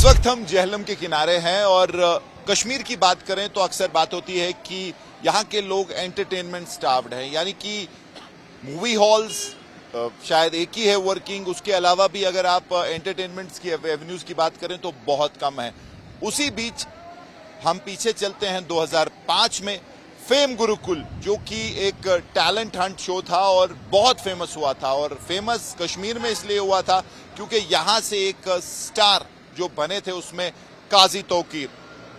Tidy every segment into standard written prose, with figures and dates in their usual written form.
वक्त हम जेहलम के किनारे हैं और कश्मीर की बात करें तो अक्सर बात होती है कि यहाँ के लोग एंटरटेनमेंट स्टार्व्ड हैं, यानी कि मूवी हॉल्स शायद एक ही है वर्किंग, उसके अलावा भी अगर आप एंटरटेनमेंट्स की एवेन्यूज की बात करें तो बहुत कम है। उसी बीच हम पीछे चलते हैं 2005 में फेम गुरुकुल, जो कि एक टैलेंट हंट शो था और बहुत फेमस हुआ था। और फेमस कश्मीर में इसलिए हुआ था क्योंकि यहाँ से एक स्टार जो बने थे उसमें काजी तौकीर,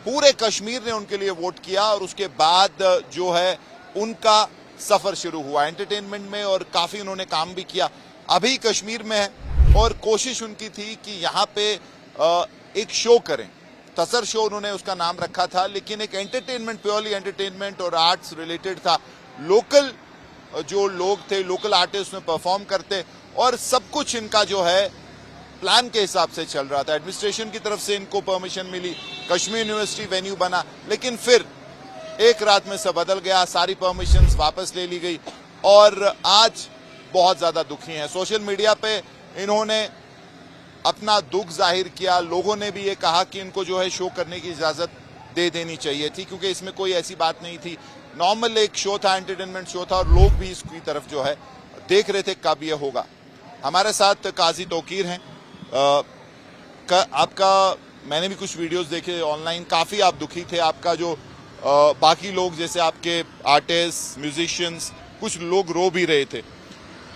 पूरे कश्मीर ने उनके लिए वोट किया और उसके बाद जो है उनका सफर शुरू हुआ एंटरटेनमेंट में और काफी उन्होंने काम भी किया। अभी कश्मीर में है और कोशिश उनकी थी कि यहाँ पे एक शो करें, तसर शो उन्होंने उसका नाम रखा था, लेकिन एक एंटरटेनमेंट, प्योरली एंटरटेनमेंट और आर्ट्स रिलेटेड था। लोकल जो लोग थे, लोकल आर्टिस्ट में परफॉर्म करते और सब कुछ इनका जो है प्लान के हिसाब से चल रहा था। एडमिनिस्ट्रेशन की तरफ से इनको परमिशन मिली, कश्मीर यूनिवर्सिटी वेन्यू बना, लेकिन फिर एक रात में सब बदल गया, सारी परमिशंस वापस ले ली गई और आज बहुत ज्यादा दुखी हैं। सोशल मीडिया पे इन्होंने अपना दुख जाहिर किया, लोगों ने भी ये कहा कि इनको जो है शो करने की इजाजत दे देनी चाहिए थी क्योंकि इसमें कोई ऐसी बात नहीं थी। नॉर्मल एक शो था, एंटरटेनमेंट शो था और लोग भी इसकी तरफ जो है देख रहे थे कब ये होगा। हमारे साथ काजी तौकीर हैं। आपका मैंने भी कुछ वीडियोस देखे ऑनलाइन, काफी आप दुखी थे। आपका जो बाकी लोग जैसे आपके आर्टिस्ट, म्यूजिशियंस, कुछ लोग रो भी रहे थे।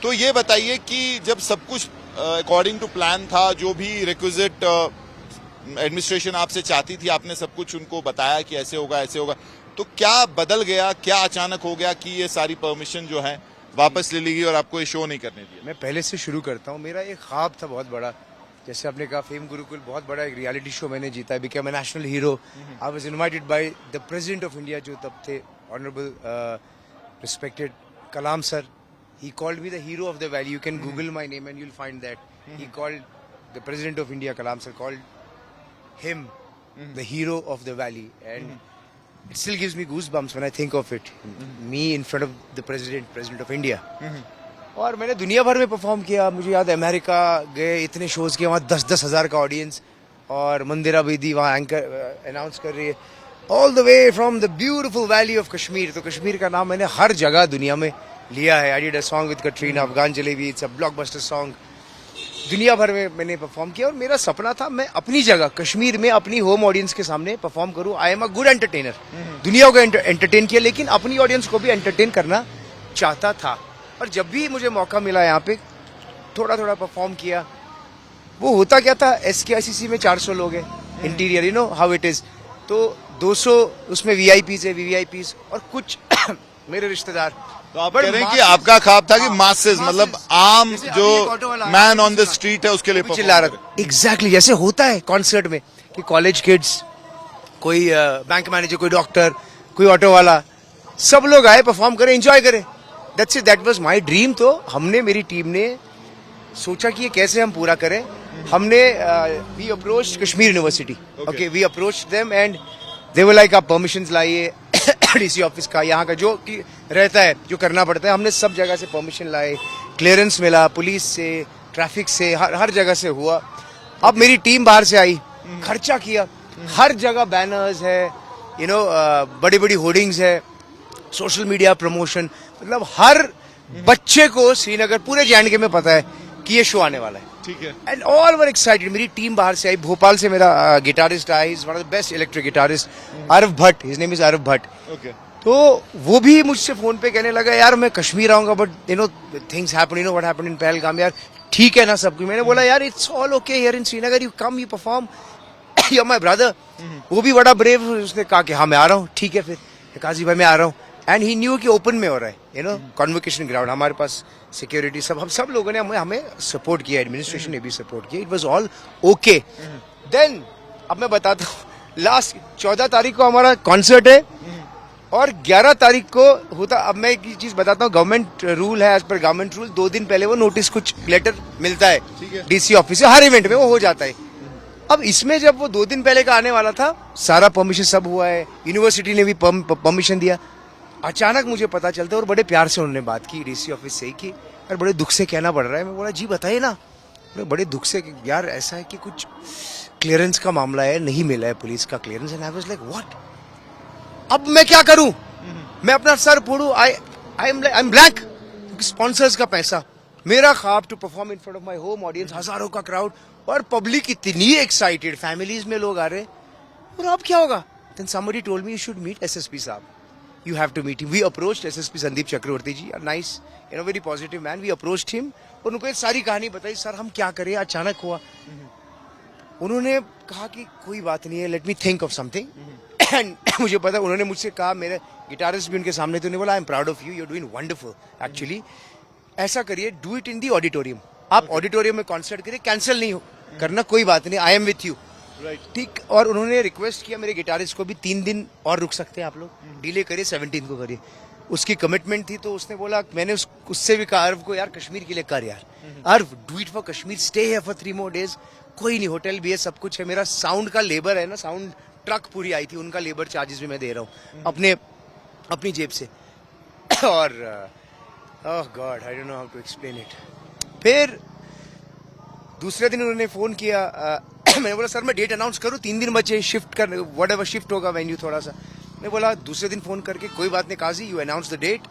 तो ये बताइए कि जब सब कुछ अकॉर्डिंग टू प्लान था, जो भी रिक्विजिट एडमिनिस्ट्रेशन आपसे चाहती थी, आपने सब कुछ उनको बताया कि ऐसे होगा ऐसे होगा, तो क्या बदल गया, क्या अचानक हो गया कि ये सारी परमिशन जो है वापस ले ली गई और आपको ये शो नहीं करने दिया? मैं पहले से शुरू करता हूँ। मेरा एक ख्वाब था बहुत बड़ा, जैसे आपने कहा फेम गुरुकुल बहुत बड़ा एक रियलिटी शो मैंने जीता, become a national hero. I was invited by the president of India, जो तब थे honourable respected Kalam sir. He called me the hero of the valley. You can Google my name and you will find that he called the president of India Kalam sir called him the hero of the valley, and it still gives me goosebumps when I think of it. Me in front of the president of India. और मैंने दुनिया भर में perform किया। मुझे याद है America गए, इतने शोज किए, वहाँ 10-10 हज़ार का ऑडियंस, और मंदिरा बेदी वहाँ एंकर अनाउंस कर रही है, all the way from the beautiful valley of Kashmir. तो कश्मीर का नाम मैंने हर जगह दुनिया में लिया है। I did a song with Katrina, Afghan jalebi, it's a blockbuster song. दुनिया भर में मैंने परफॉर्म किया और मेरा सपना था मैं अपनी जगह कश्मीर में अपनी होम ऑडियंस के सामने परफॉर्म करूं। आई एम अ गुड एंटरटेनर, दुनिया को एंटरटेन किया, लेकिन अपनी ऑडियंस को भी एंटरटेन करना चाहता था। और जब भी मुझे मौका मिला यहाँ पे थोड़ा थोड़ा परफॉर्म किया। वो होता क्या था, SKICC में 400 लोग हैं, interior, you know how it is. तो 200 उसमें VIPs है, VVIPs और कुछ मेरे रिश्तेदार। तो आप कह रहे हैं कि आपका ख्वाब था कि मासेस, मतलब आम जो मैन ऑन द स्ट्रीट है उसके लिए चिल्ला रहा। एग्जैक्टली जैसे होता है कॉन्सर्ट में कि कॉलेज किड्स, कोई बैंक मैनेजर, कोई डॉक्टर, कोई ऑटो वाला, सब लोग आए परफॉर्म करें, एंजॉय करें। That's it, that was my dream. तो हमने, मेरी टीम ने सोचा कि ये कैसे हम पूरा करें। हमने we approach Kashmir university, okay, we approach them and they were like आप परमिशंस लाइए DC ऑफिस का, यहाँ का जो कि रहता है, जो करना पड़ता है। हमने सब जगह से परमिशन लाए, क्लियरेंस मिला, पुलिस से, ट्रैफिक से, हर जगह से हुआ। अब मेरी टीम बाहर से आई, खर्चा किया, हर जगह बैनर्स है, यू नो, बड़ी बड़ी होर्डिंग्स है, सोशल मीडिया प्रमोशन, मतलब हर बच्चे को श्रीनगर, पूरे JNK में पता है कि ये शो आने वाला है। ठीक है। And all were excited. मेरी टीम बाहर से आई, भोपाल से मेरा गिटारिस्ट आया, is one of the best electric guitarist, Aarav Bhatt, his name is Aarav Bhatt. Okay. तो वो भी मुझसे फोन पे कहने लगा, यार मैं कश्मीर आऊंगा, but you know things happen, you know what happened in Pahalgam, यार ठीक है ना सब कुछ। मैंने बोला यार it's all okay here in Srinagar, you come, you perform, you are my brother. वो भी बड़ा ब्रेव, उसने कहा कि हाँ मैं आ रहा हूँ। ठीक है, फिर काजी भाई मैं आ रहा हूँ। एंड ही न्यू कि ओपन में हो रहा है, यू नो, कॉन्वोकेशन ग्राउंड, हमारे पास सिक्योरिटी, सब, हम सब लोगों ने हमें सपोर्ट किया, एडमिनिस्ट्रेशन ने भी सपोर्ट किया। It was all okay. Then अब मैं बताता हूँ, लास्ट 14 तारीख को हमारा कॉन्सर्ट है और 11 तारीख को होता। अब मैं एक चीज बताता हूँ, गवर्नमेंट रूल है, एज पर गवर्नमेंट रूल 2 दिन पहले वो नोटिस, कुछ लेटर मिलता है DC ऑफिस से, हर इवेंट में वो हो जाता है। अब इसमें जब वो 2 दिन पहले का आने वाला था, सारा परमिशन सब हुआ है, यूनिवर्सिटी ने भी परमिशन दिया। अचानक मुझे पता चलता है, और बड़े प्यार से उन्होंने बात की DC ऑफिस से ही कि यार बड़े दुख से कहना पड़ रहा है। मैं बोला जी बताइए ना। बड़े दुख से, यार ऐसा है कि कुछ क्लियरेंस का मामला है, नहीं मिला है पुलिस का clearance and I was like what, अब मैं क्या करूं? मैं अपना सर फोड़ू? I am blank. स्पॉन्सर्स का पैसा, मेरा ख्वाब to perform in front of my home audience, हजारों का क्राउड और पब्लिक इतनी एक्साइटेड, फैमिलीज में लोग आ रहे, और अब क्या होगा? Then somebody told me you should meet SSP साहब, you have to meet him. We approached SSP Sandeep Chakravarti ji, a nice, very positive man. We approached him और उनको ये सारी कहानी बताई, सर हम क्या करें, अचानक हुआ। उन्होंने कहा कि कोई बात नहीं है, let me think of something. And मुझे पता, उन्होंने मुझसे कहा, मेरे गिटारिस्ट भी उनके सामने थे, उन्होंने बोला I am proud of you, you are doing wonderful actually, ऐसा करिए, do it in the auditorium, आप ऑडिटोरियम में कॉन्सर्ट करिए, कैंसिल नहीं हो करना, कोई बात नहीं, आई एम विथ यू। ठीक। और उन्होंने रिक्वेस्ट किया मेरे गिटारिस्ट को भी, 3 दिन और रुक सकते हैं आप लोग, डिले करिए, 17 को करिए। उसकी कमिटमेंट थी, तो उसने बोला, मैंने उससे भी कहा अर्व को, यार कश्मीर के लिए कर यार, अर्व do it for Kashmir, stay here for 3 more days, कोई नहीं, होटल भी है, सब कुछ है, मेरा साउंड का लेबर है ना, साउंड ट्रक पूरी आई थी, उनका लेबर चार्जेस भी मैं दे रहा हूँ अपनी जेब से। और oh God, I don't know how to explain it. फिर दूसरे दिन उन्होंने फोन किया, मैंने बोला सर मैं डेट अनाउंस करूं, 3 दिन बचे, शिफ्ट कर, वट एवर शिफ्ट होगा वेन्यू थोड़ा सा। मैं बोला दूसरे दिन फोन करके, कोई बात नहीं Kazi, you announce the date,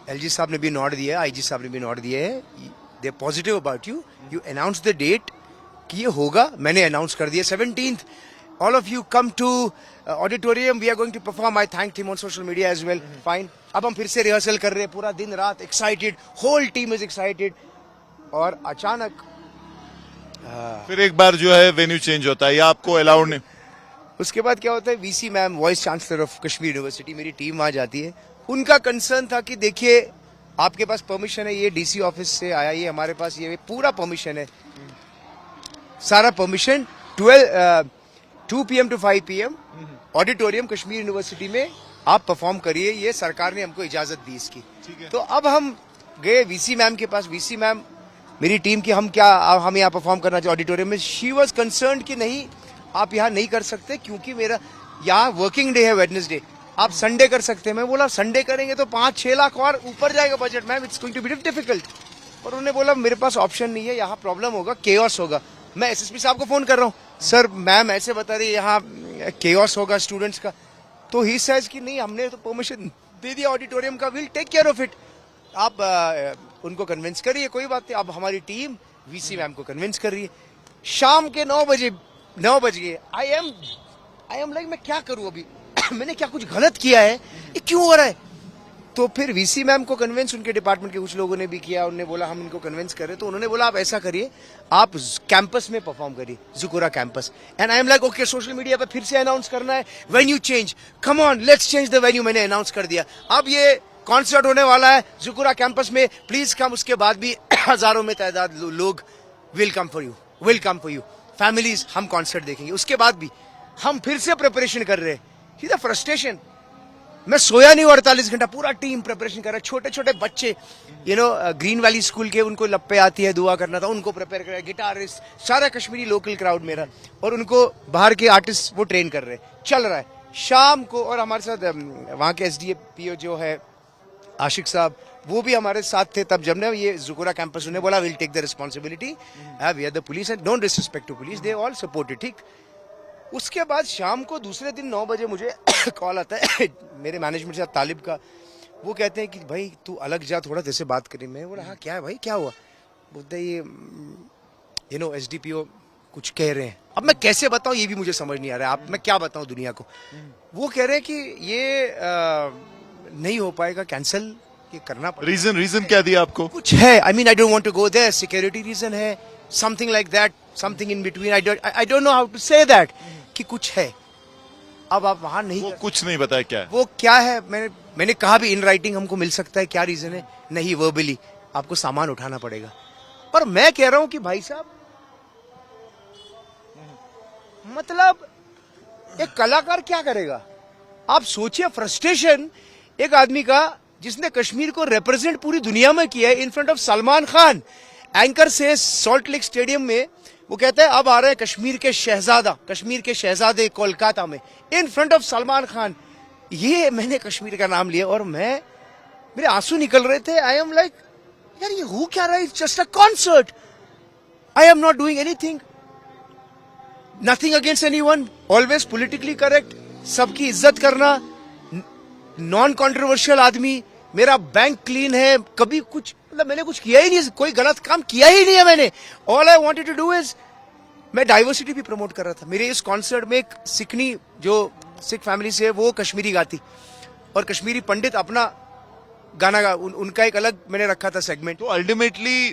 LG साहब ने भी नोट दिया है, आईजी साहब ने भी नोट दिया है, they are positive about you, you announce the date कि ये होगा, मैंने अनाउंस कर दिया 17th, all of you come to auditorium, we are going to perform. I thank him on social media as well, fine. अब हम फिर से रिहर्सल कर रहे हैं, पूरा दिन रात excited, whole team is excited. और अचानक फिर एक बार जो है वेन्यू चेंज होता है, या आपको अलाउड नहीं? उसके बाद क्या होता है, VC ma'am, vice chancellor of Kashmir university, मेरी टीम वहां जाती है, उनका कंसर्न था कि देखिए आपके पास परमिशन है, ये डीसी ऑफिस से आया, ये हमारे पास ये पूरा परमिशन है, सारा permission, 2 PM to 5 PM auditorium Kashmir university में आप परफॉर्म करिए, ये सरकार ने हमको इजाजत दी इसकी। तो अब हम गए वीसी मैम के पास, वीसी मैम मेरी टीम की, हम यहाँ परफॉर्म करना चाहिए ऑडिटोरियम में। शी वॉज कंसर्न कि नहीं आप यहाँ नहीं कर सकते, क्योंकि मेरा यहाँ वर्किंग डे है वेडनेसडे, आप संडे कर सकते हैं। मैं बोला संडे करेंगे तो 5-6 लाख और ऊपर जाएगा budget, ma'am it's going to be difficult. और उन्होंने बोला मेरे पास ऑप्शन नहीं है, यहाँ प्रॉब्लम होगा, केओस होगा। मैं एसएसपी साहब को फोन कर रहा हूँ, सर मैम ऐसे बता रही है यहाँ केओस होगा स्टूडेंट्स का। तो ही सेज कि नहीं हमने तो परमिशन दे दिया ऑडिटोरियम का, will take care of it, आप उनको कन्विंस करिए, कोई बात नहीं। अब हमारी टीम वीसी मैम को कन्विंस कर रही है। शाम के 9 बज गए, आई एम लाइक मैं क्या करूं अभी मैंने क्या कुछ गलत किया है, ये क्यों हो रहा है? तो फिर वीसी मैम को कन्विंस उनके डिपार्टमेंट के कुछ लोगों ने भी किया, उन्होंने बोला हम इनको कन्विंस करें, तो उन्होंने बोला आप ऐसा करिए, आप कैंपस में परफॉर्म करिए, जुकुरा campus. And I am like okay, social media पे फिर से अनाउंस करना है, venue change, come on let's change the venue. मैंने अनाउंस कर दिया, अब ये कॉन्सर्ट होने वाला है जुकुरा कैंपस में, प्लीज कम। उसके बाद भी हजारों में तादाद लोग will come for you, families, हम कॉन्सर्ट देखेंगे। उसके बाद भी हम फिर से प्रिपरेशन कर रहे हैं, फ्रस्ट्रेशन, मैं सोया नहीं 48 घंटा, पूरा टीम प्रिपरेशन कर रहा है। छोटे छोटे बच्चे ग्रीन वैली स्कूल के, उनको लप्पे आती है, दुआ करना था, उनको प्रिपेयर कर रहा है, गिटारिस्ट, सारा कश्मीरी लोकल क्राउड मेरा, और उनको बाहर के आर्टिस्ट वो ट्रेन कर रहे हैं, चल रहा है। शाम को और हमारे साथ वहाँ के SDPO जो है आशिक साहब, वो भी हमारे साथ थे तब जब ने ये जुकुरा कैंपस, उन्हें बोला will take the responsibility, we are the police and don't disrespect to police, they all supported. ठीक। उसके बाद शाम को दूसरे दिन 9 बजे मुझे कॉल आता है मेरे मैनेजमेंट से, तालिब का। वो कहते हैं कि भाई तू अलग जा, थोड़ा जैसे बात करी। मैं बोला हाँ क्या है भाई, क्या हुआ? बोलते ये SDPO कुछ कह रहे हैं। अब मैं कैसे बताऊं, ये भी मुझे समझ नहीं आ रहा है, आप मैं क्या बताऊं दुनिया को। वो कह रहे हैं कि ये नहीं हो पाएगा, कैंसिल ये करना पड़ेगा। रीजन क्या दिया आपको? कुछ है, I mean I don't want to go there, security reason है, something like that, something in between, I don't know how to say that, कि कुछ है। अब आप वहां नहीं, वो कुछ नहीं बताया क्या है, वो क्या है। मैंने कहा भी इन राइटिंग हमको मिल सकता है, क्या रीजन है? नहीं, वर्बली आपको सामान उठाना पड़ेगा। पर मैं कह रहा हूं कि भाई साहब, मतलब एक कलाकार क्या करेगा? आप सोचिए, फ्रस्ट्रेशन एक आदमी का जिसने कश्मीर को रिप्रेजेंट पूरी दुनिया में किया है, इन front of Salman Khan. Anchor से सॉल्ट लेक स्टेडियम में वो कहता है अब आ रहे हैं कश्मीर के शहजादे कोलकाता में, इन फ्रंट ऑफ सलमान खान। ये मैंने कश्मीर का नाम लिया और मेरे आंसू निकल रहे थे। आई एम लाइक यार ये हो क्या रहा है? It's just a concert, I am not doing anything. Nothing against anyone, always politically correct, सबकी इज्जत करना, नॉन कंट्रोवर्शियल आदमी, मेरा बैंक क्लीन है, कभी कुछ मतलब मैंने कुछ किया ही नहीं, कोई गलत काम किया ही नहीं है मैंने. All I wanted to do is, मैं डाइवर्सिटी भी प्रमोट कर रहा था. मेरे इस कॉन्सर्ट में एक सिखनी जो सिख फैमिली से है वो कश्मीरी गाती और कश्मीरी पंडित अपना गाना गा, उनका एक अलग मैंने रखा था सेगमेंट. तो अल्टीमेटली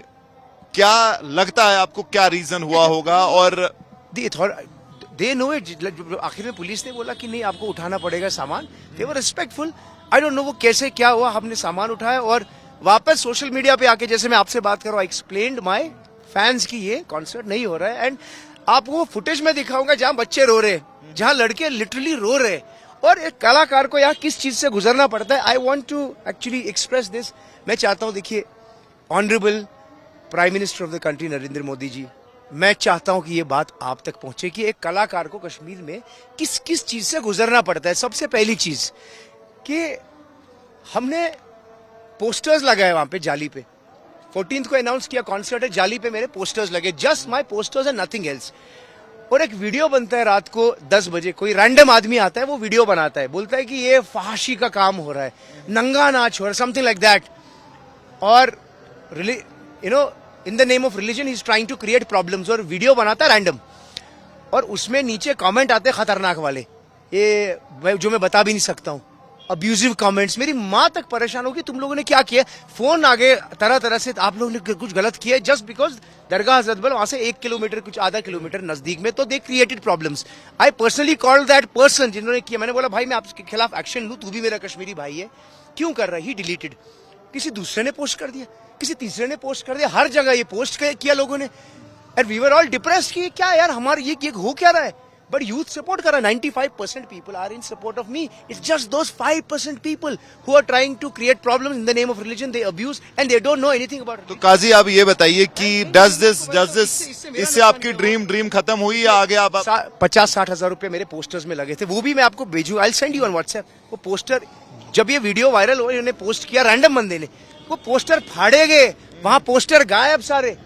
क्या लगता है आपको, क्या रीजन हुआ होगा? और दे नो इट. आखिर में पुलिस ने बोला कि नहीं आपको उठाना पड़ेगा सामान. दे वर रिस्पेक्टफुल. आई डोंट नो वो कैसे क्या हुआ, हमने सामान उठाया और वापस सोशल मीडिया पे आके जैसे मैं आपसे बात कर रहा हूँ, आई एक्सप्लेन्ड माई फैंस की ये कॉन्सर्ट नहीं हो रहा है. एंड आपको वो फुटेज में दिखाऊंगा जहां बच्चे रो रहे, जहां लड़के लिटरली रो रहे, और एक कलाकार को यहाँ किस चीज से गुजरना पड़ता है. I want to actually express this. मैं चाहता हूँ, देखिए honourable prime minister of the country Narendra Modi ji, मैं चाहता हूं कि ये बात आप तक पहुंचे कि एक कलाकार को कश्मीर में किस किस चीज से गुजरना पड़ता है. सबसे पहली चीज कि हमने पोस्टर्स लगाए वहां पे जाली पे. 14th को अनाउंस किया कॉन्सर्ट है, जाली पे मेरे पोस्टर्स लगे, just my posters and nothing else. और एक वीडियो बनता है रात को 10 बजे, कोई रैंडम आदमी आता है, वो वीडियो बनाता है, बोलता है कि ये फहाशी का काम हो रहा है, नंगा नाच हो रहा है, समथिंग लाइक दैट. और in the name of religion he is trying to create problems. और वीडियो बनाता है रैंडम, और उसमें नीचे कमेंट आते हैं खतरनाक वाले, ये जो मैं बता भी नहीं सकता हूं, अब्यूजिव कमेंट्स. मेरी माँ तक परेशान होगी, तुम लोगों ने क्या किया. फोन आगे तरह तरह से, आप लोगों ने कुछ गलत किया जस्ट बिकॉज दरगाह हजरतबल वहां से 1 किलोमीटर कुछ आधा किलोमीटर नजदीक में, तो they created problems. I personally called that person जिन्होंने किया. मैंने बोला भाई मैं आपके खिलाफ एक्शन लूं, तू भी मेरा कश्मीरी भाई है, क्यों कर रहा है. ही डिलीटेड. किसी दूसरे ने पोस्ट कर दिया, किसी तीसरे ने पोस्ट कर दिया, हर जगह ये पोस्ट किया लोगों ने. And we were all depressed कि क्या यार हमारे ये हो क्या रहा है. बट यूथ सपोर्ट कर रहा है. 95% people are in support of me. It's just those 5% people who are trying to create problems in the name of religion. They abuse and they don't know anything about. तो काजी आप ये बताइए कि does this इससे आपकी dream खत्म हुई या आगे आप 50-60 हजार रुपए मेरे पोस्टर्स में लगे थे, वो भी मैं आपको भेजू. I send you on WhatsApp. वो पोस्टर जब ये वीडियो वायरल हो, इन्होंने पोस्ट किया रैंडम बंदे ने, वो पोस्टर फाड़े गए, वहां पोस्टर गायब सारे.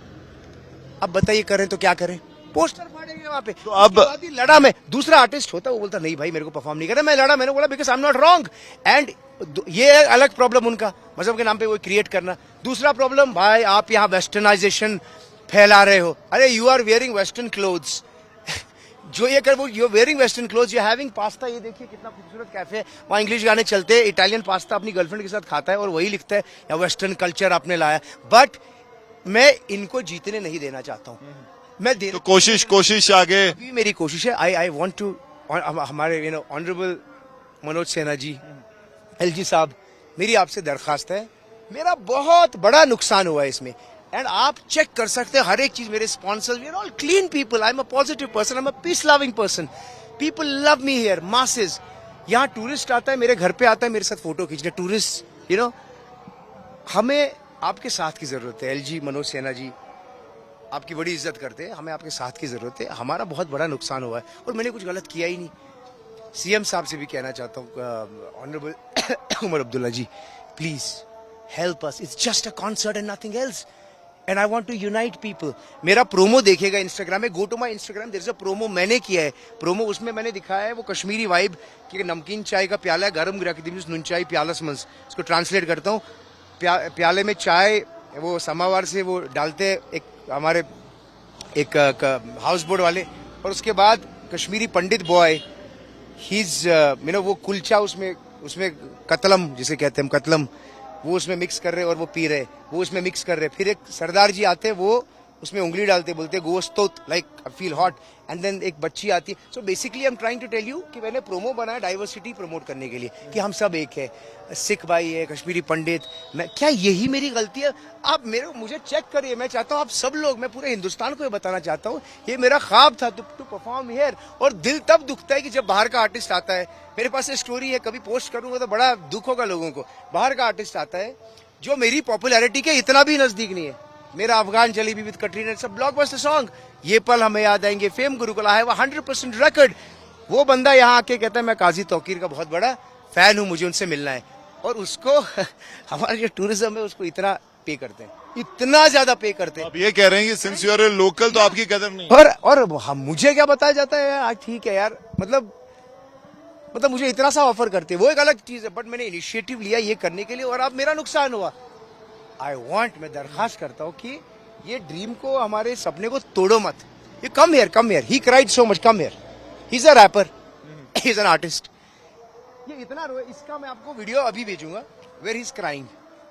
अब बताइए करें तो क्या करें, पोस्टर फाड़े गए वहां पे. तो अब लड़ा मैं. दूसरा आर्टिस्ट होता वो बोलता नहीं भाई मेरे को परफॉर्म नहीं करना. मैं लड़ा, मैंने बोला because I am not wrong. And ये अलग प्रॉब्लम उनका, मजहब के नाम पे वो क्रिएट करना. दूसरा प्रॉब्लम, भाई आप यहाँ वेस्टर्नाइजेशन फैला रहे हो. अरे you are wearing western clothes. जो ये कर वो you wearing western clothes, you having pasta. ये देखिए कितना खूबसूरत कैफे है, वहाँ इंग्लिश गाने चलते हैं, इटालियन पास्ता अपनी गर्लफ्रेंड के साथ खाता है और वही लिखता है या वेस्टर्न कल्चर आपने लाया. बट मैं इनको जीतने नहीं देना चाहता हूँ. मैं तो कोशिश आगे अभी मेरी कोशिश है. आई वांट टू, हमारे ऑनरेबल मनोज सिन्हा जी, एलजी साहब, मेरी आपसे दरखास्त है, मेरा बहुत बड़ा नुकसान हुआ है इसमें. एंड आप चेक कर सकते हैं हर एक चीज. मेरे sponsors, we are all clean people. I am a positive person, I am a peace loving person. People love me here, masses. यहाँ टूरिस्ट आता है, मेरे घर पे आता है मेरे साथ फोटो खींचने. टूरिस्ट हमें आपके साथ की जरूरत है. एलजी मनोज सिन्हा जी आपकी बड़ी इज्जत करते हैं, हमें आपके साथ की जरूरत है. हमारा बहुत बड़ा नुकसान हुआ है और मैंने कुछ गलत किया ही नहीं. सीएम साहब से भी कहना चाहता हूँ, honourable Omar Abdullah ji, please help us. It's just a concert and nothing else. And I want to unite people. मेरा प्रोमो देखेगा इंस्टाग्राम में, go to my Instagram, there is a promo मैंने किया है. प्रोमो उसमें मैंने दिखाया है वो कश्मीरी वाइब कि नमकीन चाय का प्याला है, गर्म रख दी नुन चाय प्याला समझ. इसको ट्रांसलेट करता हूँ. प्याले में चाय वो समावार से वो डालते हैं, एक हमारे एक हाउस बोट वाले, और उसके बाद कश्मीरी पंडित बॉय, हीज वो कुलचा उसमें कतलम जिसे कहते हैं, कतलम वो उसमें मिक्स कर रहे और वो पी रहे, वो उसमें मिक्स कर रहे. फिर एक सरदार जी आते, वो उसमें उंगली डालते, बोलते गोश्त like I feel hot. And then एक बच्ची आती है. So basically I am trying to tell you कि मैंने प्रोमो बनाया डाइवर्सिटी प्रमोट करने के लिए कि हम सब एक है. सिख भाई है, कश्मीरी पंडित, मैं क्या यही मेरी गलती है? आप मुझे चेक करिए. मैं चाहता हूँ आप सब लोग, मैं पूरे हिंदुस्तान को ये बताना चाहता हूँ, ये मेरा ख्वाब था टू परफॉर्म हियर. और दिल तब दुखता है कि जब बाहर का आर्टिस्ट आता है. मेरे पास एक स्टोरी है, कभी पोस्ट करूंगा तो बड़ा दुख होगा लोगों को. बाहर का आर्टिस्ट आता है जो मेरी पॉपुलैरिटी के इतना भी नजदीक नहीं है. मेरा अफगान चली भी with Katrina, it's a blockbuster song. ये पल हमें याद आएंगे, fame Gurukul, I have 100% record. वो बंदा यहाँ आके कहता है मैं काजी तौकीर का बहुत बड़ा फैन हूँ, मुझे उनसे मिलना है. और उसको हमारा जो टूरिज्म है उसको इतना पे करते हैं, इतना ज्यादा पे करते हैं। आप ये कह रहे हैं कि since you are a local तो आपकी कदर नहीं। और हम, मुझे क्या बताया जाता है यार, ठीक है यार, मतलब मुझे इतना सा ऑफर करते हैं, वो एक अलग चीज है, बट मैंने इनिशिएटिव लिया ये करने के लिए और अब मेरा नुकसान हुआ। आई वांट, मैं दरखास्त करता हूँ कि ये ड्रीम को, हमारे सपने को तोड़ो मत। ये come here, he cried so much, come here, he is a rapper, he is an artist. ये इतना रोया, इसका मैं आपको वीडियो अभी भेजूंगा, वेयर ही इज क्राइंग।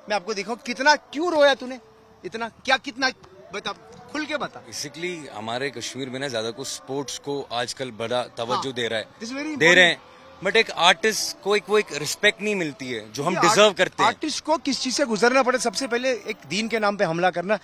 मैं आपको दिखाऊं कितना, क्यों रोया तूने इतना, क्या कितना, बता, खुल के बता। बेसिकली हमारे कश्मीर में ना ज्यादा कुछ स्पोर्ट्स को आजकल बड़ा तवज्जो दे रहा This is very है, दे रहे हैं, बट एक आर्टिस्ट को वो एक रिस्पेक्ट नहीं मिलती है जो हम ये डिजर्व करते हैं। आर्टिस्ट को किस चीज से गुजरना पड़े, सबसे पहले एक दीन के नाम पे हमला करना।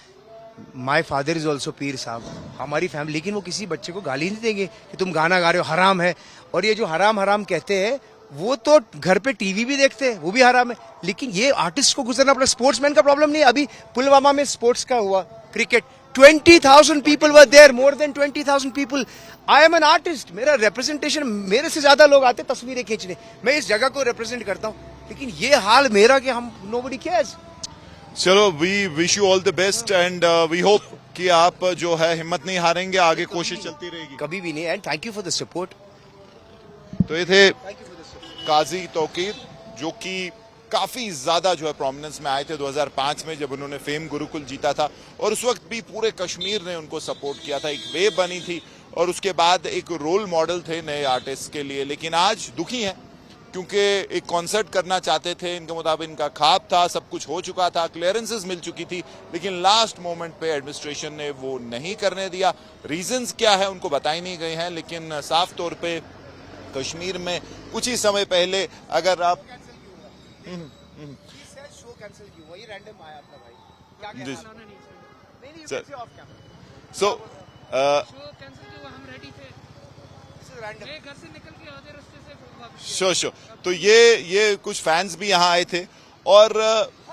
माय फादर इज ऑल्सो पीर साहब, हमारी फैमिली, लेकिन वो किसी बच्चे को गाली नहीं देंगे कि तुम गाना गा रहे हो, हराम है। और ये जो हराम हराम कहते हैं, वो तो घर पे टीवी भी देखते हैं, वो भी हराम है। लेकिन ये आर्टिस्ट को गुजरना पड़ा। स्पोर्ट्समैन का प्रॉब्लम नहीं है। अभी पुलवामा में स्पोर्ट्स का हुआ, cricket, 20,000 people were there, more than 20,000 people. I am an artist, मेरा रिप्रेजेंटेशन, मेरे से ज्यादा लोग आते तस्वीरें खींचने, मैं इस जगह को रिप्रेजेंट करता हूँ। लेकिन ये हाल मेरा कि हम, नोबडी केयर्स। चलो, we wish you all the best and we hope कि आप जो है हिम्मत नहीं हारेंगे, आगे कोशिश चलती रहेगी। कभी भी नहीं, and thank you for the support. तो ये थे काजी तौकीर, जो कि काफी ज्यादा जो है प्रोमिनेंस में आए थे 2005 में, जब उन्होंने फेम गुरुकुल जीता था। और उस वक्त भी पूरे कश्मीर ने उनको सपोर्ट किया था, एक वेव बनी थी और उसके बाद एक रोल मॉडल थे नए आर्टिस्ट के लिए। लेकिन आज दुखी हैं क्योंकि एक कॉन्सर्ट करना चाहते थे, इनके मुताबिक इनका ख्वाब था, सब कुछ हो चुका था, क्लियरेंसेस मिल चुकी थी, लेकिन लास्ट मोमेंट पे एडमिनिस्ट्रेशन ने वो नहीं करने दिया। रीजंस क्या है उनको बताई नहीं गए हैं, लेकिन साफ तौर पे कश्मीर में कुछ ही समय पहले अगर आप सो शो तो ये कुछ फैंस भी यहाँ आए थे और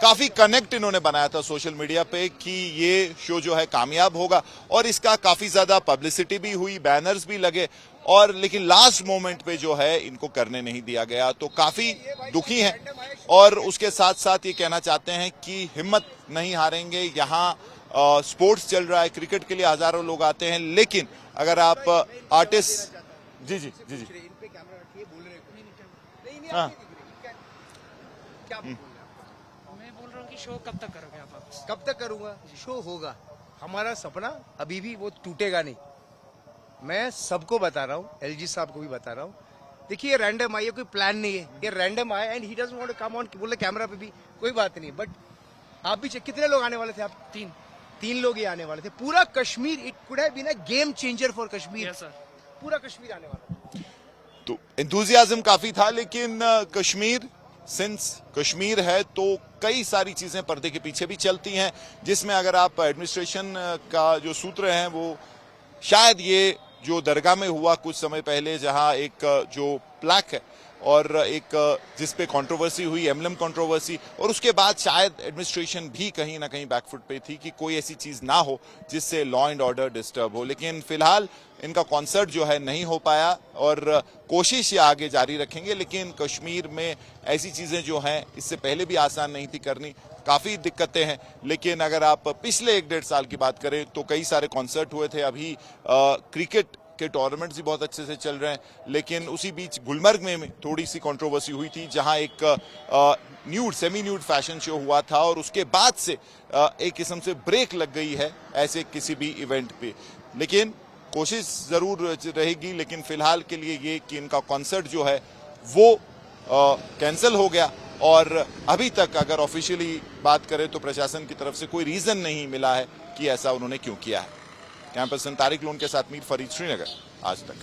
काफी कनेक्ट इन्होंने बनाया था सोशल मीडिया पे कि ये शो जो है कामयाब होगा, और इसका काफी ज्यादा पब्लिसिटी भी हुई, बैनर्स भी लगे, और लेकिन लास्ट मोमेंट पे जो है इनको करने नहीं दिया गया। तो काफी दुखी हैं और उसके साथ साथ ये कहना चाहते हैं कि हिम्मत नहीं हारेंगे। यहाँ स्पोर्ट्स चल रहा है, क्रिकेट के लिए हजारों लोग आते हैं, लेकिन अगर आप आर्टिस्ट, जी जी जी जी हाँ, मैं बोल रहा हूँ कि शो कब तक करोगे आप वापस? कब तक करूंगा? शो होगा, हमारा सपना अभी भी वो टूटेगा नहीं। मैं सबको बता रहा हूँ, एलजी साहब को भी बता रहा हूँ, देखिए ये रैंडम आई है, कोई प्लान नहीं है, ये रैंडम आया and he doesn't want to come on, बोले कैमरा पे भी कोई बात नहीं। बट आप भी कितने लोग आने वाले थे? आप तीन लोग ही आने वाले थे। पूरा Kashmir, it could have been a game changer for Kashmir. Yes, sir. पूरा कश्मीर आने वाला। तो एंथुजियाज्म काफी था, लेकिन कश्मीर, सिंस कश्मीर है तो कई सारी चीजें पर्दे के पीछे भी चलती हैं, जिसमें अगर आप एडमिनिस्ट्रेशन का जो सूत्र हैं वो शायद ये जो दरगाह में हुआ कुछ समय पहले, जहां एक जो प्लैक है और एक जिस पे कंट्रोवर्सी हुई, एम्बलम कंट्रोवर्सी, और उसके बाद शायद एडमिनिस्ट्रेशन भी कहीं ना कहीं बैकफुट पे थी कि कोई ऐसी चीज ना हो जिससे लॉ एंड ऑर्डर डिस्टर्ब हो। लेकिन फिलहाल इनका कॉन्सर्ट जो है नहीं हो पाया और कोशिश ये आगे जारी रखेंगे। लेकिन कश्मीर में ऐसी चीजें जो हैं इससे पहले भी आसान नहीं थी करनी, काफी दिक्कतें हैं। लेकिन अगर आप पिछले 1-1.5 साल की बात करें तो कई सारे कॉन्सर्ट हुए थे। अभी क्रिकेट के टूर्नामेंट्स भी बहुत अच्छे से चल रहे हैं, लेकिन उसी बीच गुलमर्ग में थोड़ी सी कंट्रोवर्सी हुई थी, जहां एक nude, semi nude fashion show हुआ था और उसके बाद से एक किस्म से ब्रेक लग गई है ऐसे किसी भी इवेंट पे। लेकिन कोशिश जरूर रहेगी, लेकिन फिलहाल के लिए ये कि इनका कॉन्सर्ट जो है वो कैंसिल हो गया, और अभी तक अगर ऑफिशियली बात करें तो प्रशासन की तरफ से कोई रीजन नहीं मिला है कि ऐसा उन्होंने क्यों किया है। कैंपस से तारिक लोन के साथ मीर फरीद, श्रीनगर, आज तक।